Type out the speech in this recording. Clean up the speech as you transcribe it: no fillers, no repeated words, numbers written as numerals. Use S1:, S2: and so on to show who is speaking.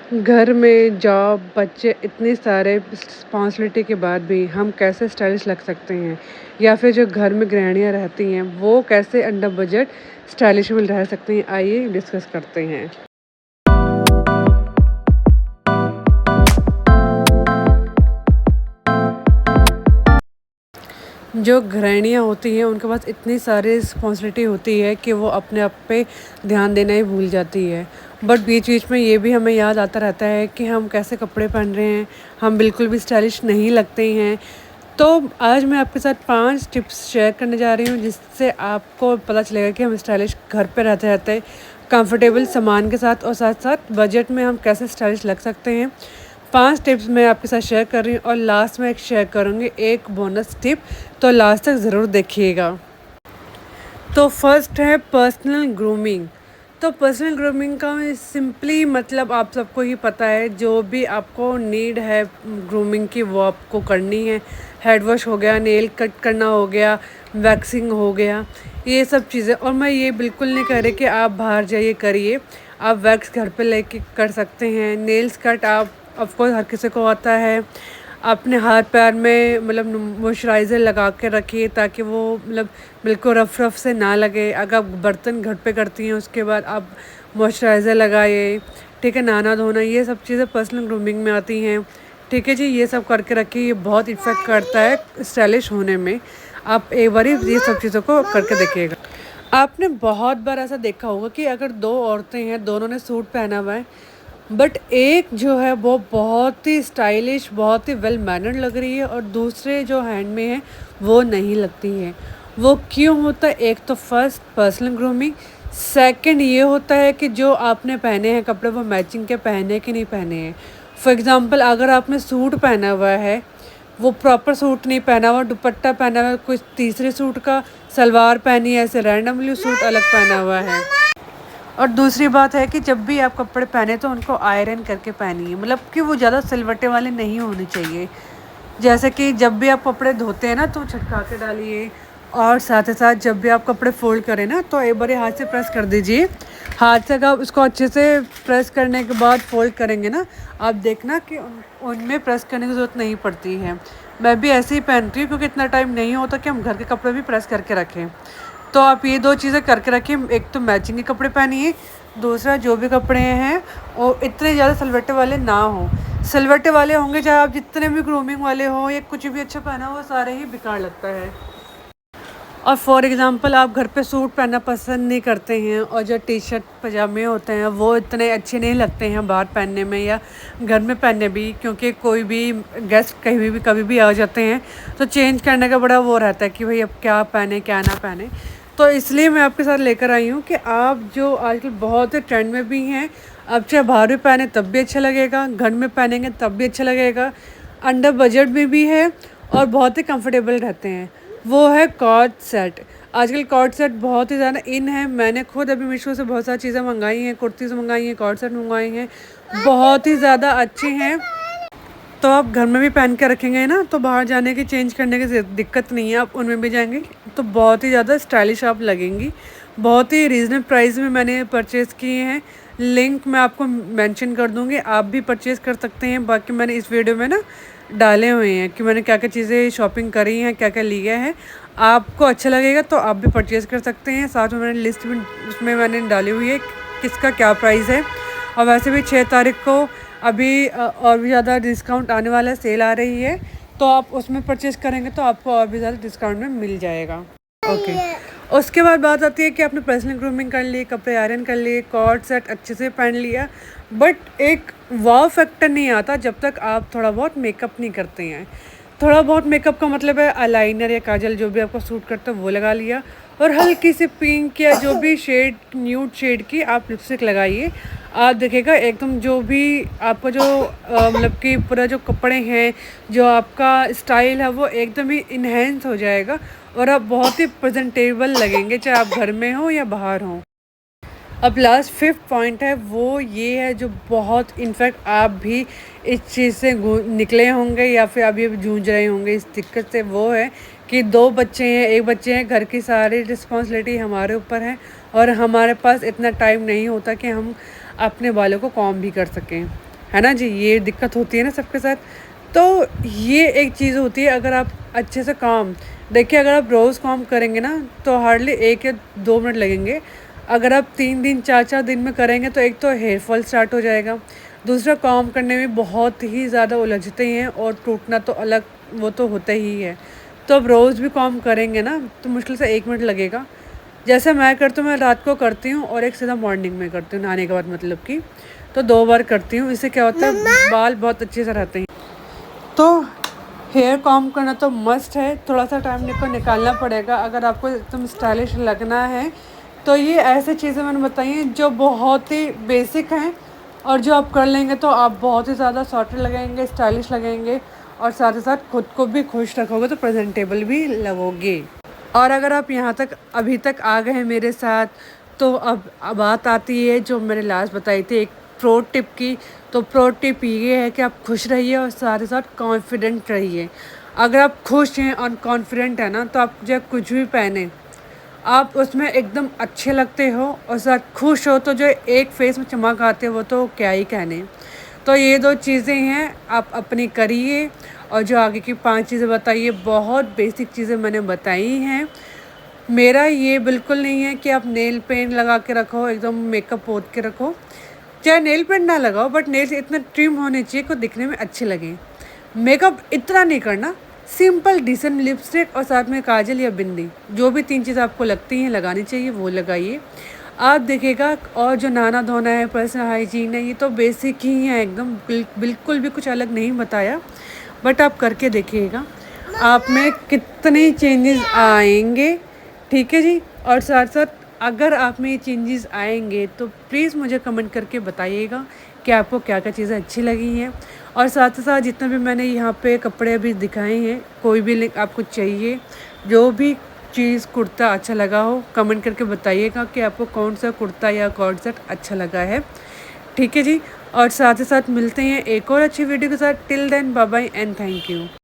S1: घर में जॉब, बच्चे इतने सारे रिस्पॉन्सिबिलिटी के बाद भी हम कैसे स्टाइलिश लग सकते हैं? या फिर जो घर में गृहिणियाँ रहती हैं, वो कैसे अंडर बजट स्टाइलिश में रह सकती हैं? आइए डिस्कस करते हैं। जो गृहिणियाँ होती हैं, उनके पास इतनी सारी रिस्पॉन्सिबिलिटी होती है कि वो अपने आप पे ध्यान देना ही भूल जाती है। बट बीच-बीच में ये भी हमें याद आता रहता है कि हम कैसे कपड़े पहन रहे हैं, हम बिल्कुल भी स्टाइलिश नहीं लगते हैं। तो आज मैं आपके साथ 5 टिप्स शेयर करने जा रही हूँ, जिससे आपको पता चलेगा कि हम स्टाइलिश घर पे रहते-रहते कंफर्टेबल सामान के साथ और साथ-साथ बजट में हम कैसे स्टाइलिश लग सकते हैं। 5 टिप्स मैं आपके साथ शेयर कर रही हूँ और लास्ट में एक शेयर करूँगी एक बोनस टिप, तो लास्ट तक ज़रूर देखिएगा। तो फर्स्ट है पर्सनल ग्रूमिंग। तो पर्सनल ग्रूमिंग का सिंपली मतलब आप सबको ही पता है, जो भी आपको नीड है ग्रूमिंग की वो आपको करनी है। हेड वॉश हो गया, नेल कट करना हो गया, वैक्सिंग हो गया, ये सब चीज़ें। और मैं ये बिल्कुल नहीं कह रही कि आप बाहर जाइए करिए, आप वैक्स घर पे लेके कर सकते हैं। नेल्स कट आप ऑफ कोर्स हर किसी को आता है। अपने हाथ पैर में मतलब मॉइस्चराइज़र लगा के रखिए, ताकि वो मतलब बिल्कुल रफ रफ से ना लगे। अगर आप बर्तन घर पे करती हैं, उसके बाद आप मॉइस्चराइज़र लगाइए, ठीक है। नहाना धोना ये सब चीज़ें पर्सनल ग्रूमिंग में आती हैं, ठीक है जी। ये सब करके रखिए, ये बहुत इफ़ेक्ट करता है स्टाइलिश होने में। आप एक बारी ये सब चीज़ों को करके देखिएगा। आपने बहुत बार ऐसा देखा होगा कि अगर 2 औरतें हैं, दोनों ने सूट पहना हुआ है, बट एक जो है वो बहुत ही स्टाइलिश, बहुत ही वेल मैनर्ड लग रही है और दूसरे जो हैंड में है वो नहीं लगती है। वो क्यों होता है? एक तो फर्स्ट पर्सनल ग्रूमिंग, सेकंड ये होता है कि जो आपने पहने हैं कपड़े वो मैचिंग के पहने हैं कि नहीं पहने हैं। फॉर एग्ज़ाम्पल अगर आपने सूट पहना हुआ है, वो प्रॉपर सूट नहीं पहना हुआ, दुपट्टा पहना हुआ है कोई तीसरे सूट का, सलवार पहनी है, ऐसे रैंडमली सूट अलग पहना हुआ है। और दूसरी बात है कि जब भी आप कपड़े पहने तो उनको आयरन करके पहनिए, मतलब कि वो ज़्यादा सिलवटे वाले नहीं होने चाहिए। जैसे कि जब भी आप कपड़े धोते हैं ना तो छटका के डालिए, और साथ ही साथ जब भी आप कपड़े फोल्ड करें ना तो एक बार हाथ से प्रेस कर दीजिए। हाथ से अगर आप उसको अच्छे से प्रेस करने के बाद फोल्ड करेंगे ना, आप देखना कि उनमें प्रेस करने की ज़रूरत नहीं पड़ती है। मैं भी ऐसे ही पहनती हूँ, क्योंकि इतना टाइम नहीं होता कि हम घर के कपड़े भी प्रेस करके रखें। तो आप ये 2 चीज़ें करके रखिए, एक तो मैचिंग के कपड़े पहनिए, दूसरा जो भी कपड़े हैं वो इतने ज़्यादा सलवटे वाले ना हों। सलवटे वाले होंगे, चाहे आप जितने भी ग्रूमिंग वाले हों या कुछ भी अच्छा पहना हो, वो सारे ही बेकार लगता है। और फॉर एग्ज़ाम्पल आप घर पे सूट पहनना पसंद नहीं करते हैं और जो टी-शर्ट पजामे होते हैं वो इतने अच्छे नहीं लगते हैं बाहर पहनने में या घर में पहनने भी, क्योंकि कोई भी गेस्ट कहीं भी कभी भी आ जाते हैं तो चेंज करने का बड़ा वो रहता है कि भाई अब क्या पहने क्या ना पहने। तो इसलिए मैं आपके साथ लेकर आई हूँ कि आप जो आजकल बहुत ट्रेंड में भी हैं, आप चाहे बाहर भी पहने तब भी अच्छा लगेगा, घर में पहनेंगे तब भी अच्छा लगेगा, अंडर बजट में भी है और बहुत ही कंफर्टेबल रहते हैं। वो है कॉर्ड सेट। आजकल कॉर्ड सेट बहुत ही ज़्यादा इन है। मैंने खुद अभी मीशो से बहुत सारी चीज़ें मंगाई हैं, कुर्तीज़ मंगाई हैं, कॉर्ड सेट मंगवाए हैं, बहुत ही ज़्यादा अच्छे हैं। तो आप घर में भी पहन के रखेंगे ना तो बाहर जाने की चेंज करने की दिक्कत नहीं है, आप उनमें भी जाएंगे तो बहुत ही ज़्यादा स्टाइलिश आप लगेंगी। बहुत ही रीज़नेबल प्राइस में मैंने परचेज़ किए हैं, लिंक मैं आपको मेंशन कर दूंगी, आप भी परचेज़ कर सकते हैं। बाकी मैंने इस वीडियो में ना डाले हुए हैं कि मैंने क्या क्या चीज़ें शॉपिंग करी हैं, क्या क्या लिया है। आपको अच्छा लगेगा तो आप भी परचेज़ कर सकते हैं। साथ में मैंने लिस्ट में उसमें मैंने डाली हुई है किसका क्या प्राइस है। और वैसे भी 6 तारीख को अभी और भी ज़्यादा डिस्काउंट आने वाला है, सेल आ रही है, तो आप उसमें परचेज़ करेंगे तो आपको और भी ज़्यादा डिस्काउंट में मिल जाएगा। ओके। उसके बाद बात आती है कि आपने पर्सनल ग्रूमिंग कर ली, कपड़े आयरन कर लिए, कॉर्ड सेट अच्छे से पहन लिया, बट एक वाव फैक्टर नहीं आता जब तक आप थोड़ा बहुत मेकअप नहीं करते हैं। थोड़ा बहुत मेकअप का मतलब है आईलाइनर या काजल जो भी आपको सूट करता है वो लगा लिया, और हल्की सी पिंक या जो भी शेड न्यूड शेड की आप लिपस्टिक लगाइए। आप देखिएगा एकदम जो भी आपका जो मतलब कि पूरा जो कपड़े हैं, जो आपका स्टाइल है वो एकदम ही इन्हेंस हो जाएगा और आप बहुत ही प्रेजेंटेबल लगेंगे, चाहे आप घर में हो या बाहर हो। अब लास्ट 5th पॉइंट है, वो ये है जो बहुत इनफैक्ट आप भी इस चीज़ से निकले होंगे या फिर अभी जूझ रहे होंगे इस दिक्कत से। वो है कि 2 बच्चे हैं, 1 बच्चे हैं, घर की सारी रिस्पॉन्सिबिलिटी हमारे ऊपर है और हमारे पास इतना टाइम नहीं होता कि हम अपने बालों को कॉम्ब भी कर सकें। है ना जी? ये दिक्कत होती है ना सबके साथ। तो ये एक चीज़ होती है, अगर आप अच्छे से काम देखिए, अगर आप रोज़ काम करेंगे ना तो हार्डली 1 या 2 मिनट लगेंगे। अगर आप 3 दिन 4-4 दिन में करेंगे तो एक तो हेयर फॉल स्टार्ट हो जाएगा, दूसरा काम करने में बहुत ही ज़्यादा उलझते हैं और टूटना तो अलग, वो तो होता ही है। तो अब रोज़ भी काम करेंगे ना तो मुश्किल से 1 मिनट लगेगा। जैसे मैं करती हूँ, मैं रात को करती हूँ और एक सीधा मॉर्निंग में करती हूँ नहाने के बाद, मतलब कि तो 2 बार करती हूँ। इससे क्या होता है, बाल बहुत अच्छे से रहते हैं। तो हेयर कॉम्ब करना तो मस्ट है, थोड़ा-सा टाइम को निकालना पड़ेगा अगर आपको एकदम स्टाइलिश लगना है। तो ये ऐसी चीज़ें मैंने बताई हैं जो बहुत ही बेसिक हैं और जो आप कर लेंगे तो आप बहुत ही ज़्यादा सॉर्टेड लगेंगे, स्टाइलिश लगेंगे और साथ ही साथ खुद को भी खुश रखोगे तो प्रेज़ेंटेबल भी लगोगे। और अगर आप यहाँ तक अभी तक आ गए हैं मेरे साथ, तो अब बात आती है जो मैंने लास्ट बताई थी एक प्रो टिप की। तो प्रो टिप ये है कि आप खुश रहिए और साथ ही साथ कॉन्फिडेंट रहिए। अगर आप खुश हैं और कॉन्फिडेंट हैं ना, तो आप जब कुछ भी पहने, आप उसमें एकदम अच्छे लगते हो और साथ खुश हो, तो जो एक फेस में चमक आती है वो तो क्या ही कहने। तो ये 2 चीज़ें हैं, आप अपनी करिए। और जो आगे की 5 चीज़ें बताइए, बहुत बेसिक चीज़ें मैंने बताई हैं। मेरा ये बिल्कुल नहीं है कि आप नेल पेंट लगा के रखो, एकदम मेकअप पोत के रखो। चाहे नेल पेंट ना लगाओ, बट नेल्स इतना ट्रिम होने चाहिए कि दिखने में अच्छे लगें। मेकअप इतना नहीं करना, सिंपल डिसेंट लिपस्टिक और साथ में काजल या बिंदी, जो भी 3 चीज़ आपको लगती हैं लगानी चाहिए वो लगाइए। आप देखिएगा। और जो नहाना धोना है, पर्सनल हाइजीन है, ये तो बेसिक ही है एकदम, बिल्कुल भी कुछ अलग नहीं बताया। बट आप करके देखिएगा, आप में कितने चेंजेस आएंगे। ठीक है जी। और साथ साथ अगर आप में ये चेंजेस आएंगे तो प्लीज़ मुझे कमेंट करके बताइएगा कि आपको क्या क्या चीज़ें अच्छी लगी हैं। और साथ ही साथ जितना भी मैंने यहाँ पे कपड़े अभी दिखाए हैं, कोई भी लिंक आपको चाहिए, जो भी चीज़ कुर्ता अच्छा लगा हो, कमेंट करके बताइएगा कि आपको कौन सा कुर्ता या कॉर्ड सेट अच्छा लगा है। ठीक है जी। और साथ ही साथ मिलते हैं एक और अच्छी वीडियो के साथ। Till then bye bye and thank you.